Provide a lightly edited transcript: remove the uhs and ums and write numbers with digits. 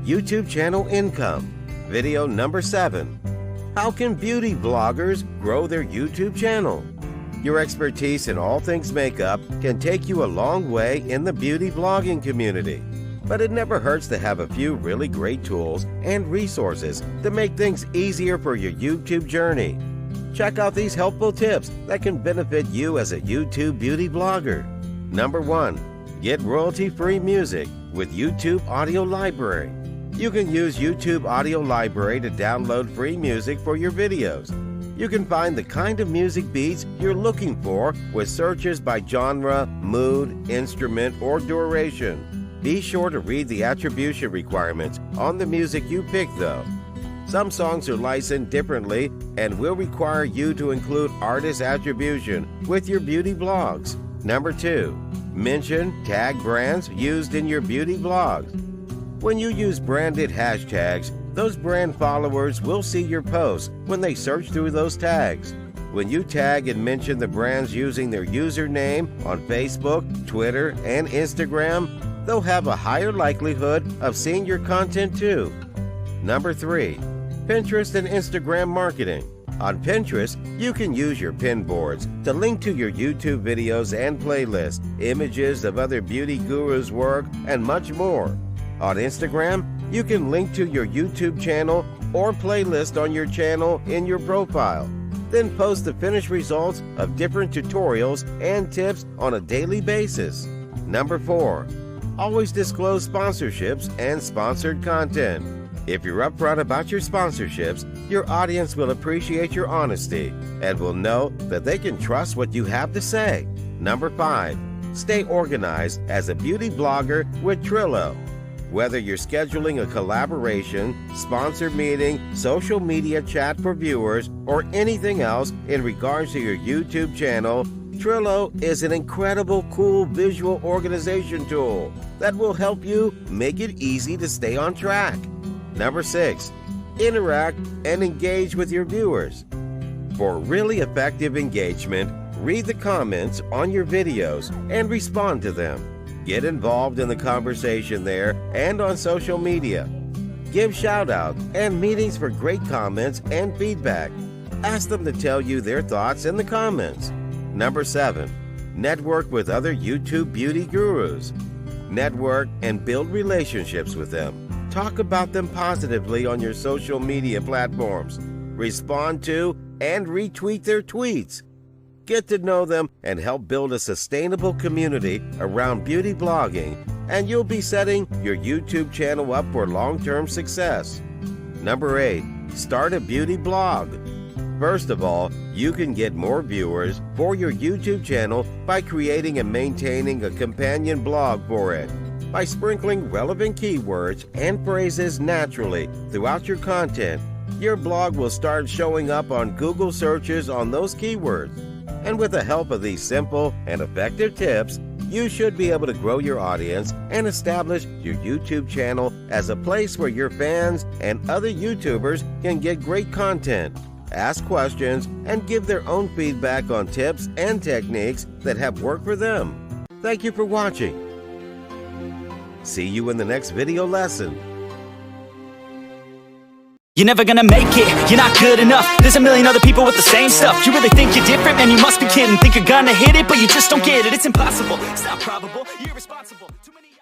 YouTube channel income. Video number 7. How can beauty bloggers grow their YouTube channel? Your expertise in all things makeup can take you a long way in the beauty blogging community. But it never hurts to have a few really great tools and resources to make things easier for your YouTube journey. Check out these helpful tips that can benefit you as a YouTube beauty blogger. Number 1. Get royalty-free music with YouTube Audio Library. You can use YouTube Audio Library to download free music for your videos. You can find the kind of music beats you're looking for with searches by genre, mood, instrument, or duration. Be sure to read the attribution requirements on the music you pick though. Some songs are licensed differently and will require you to include artist attribution with your beauty blogs. Number 2. Mention tag brands used in your beauty blogs. When you use branded hashtags, those brand followers will see your posts when they search through those tags. When you tag and mention the brands using their username on Facebook, Twitter, and Instagram, they'll have a higher likelihood of seeing your content too. Number 3. Pinterest and Instagram marketing. On Pinterest, you can use your pin boards to link to your YouTube videos and playlists, images of other beauty gurus' work, and much more. On Instagram, you can link to your YouTube channel or playlist on your channel in your profile. Then post the finished results of different tutorials and tips on a daily basis. Number 4. Always disclose sponsorships and sponsored content. If you're upfront about your sponsorships, your audience will appreciate your honesty and will know that they can trust what you have to say. Number 5. Stay organized as a beauty blogger with Trello. Whether you're scheduling a collaboration, sponsor meeting, social media chat for viewers, or anything else in regards to your YouTube channel, Trello is an incredible, cool visual organization tool that will help you make it easy to stay on track. Number 6. Interact and engage with your viewers. For really effective engagement, read the comments on your videos and respond to them. Get involved in the conversation there and on social media. Give shout-outs and meetings for great comments and feedback. Ask them to tell you their thoughts in the comments. Number 7. Network with other YouTube beauty gurus. Network and build relationships with them. Talk about them positively on your social media platforms. Respond to and retweet their tweets. Get to know them and help build a sustainable community around beauty blogging, and you'll be setting your YouTube channel up for long-term success. Number 8. Start a beauty blog. First of all, you can get more viewers for your YouTube channel by creating and maintaining a companion blog for it. By sprinkling relevant keywords and phrases naturally throughout your content, your blog will start showing up on Google searches on those keywords. And with the help of these simple and effective tips, you should be able to grow your audience and establish your YouTube channel as a place where your fans and other YouTubers can get great content, ask questions, and give their own feedback on tips and techniques that have worked for them. Thank you for watching. See you in the next video lesson. You're never gonna make it, you're not good enough. There's a million other people with the same stuff. You really think you're different? Man, you must be kidding. Think you're gonna hit it, but you just don't get it. It's impossible, it's not probable, you're irresponsible. Too many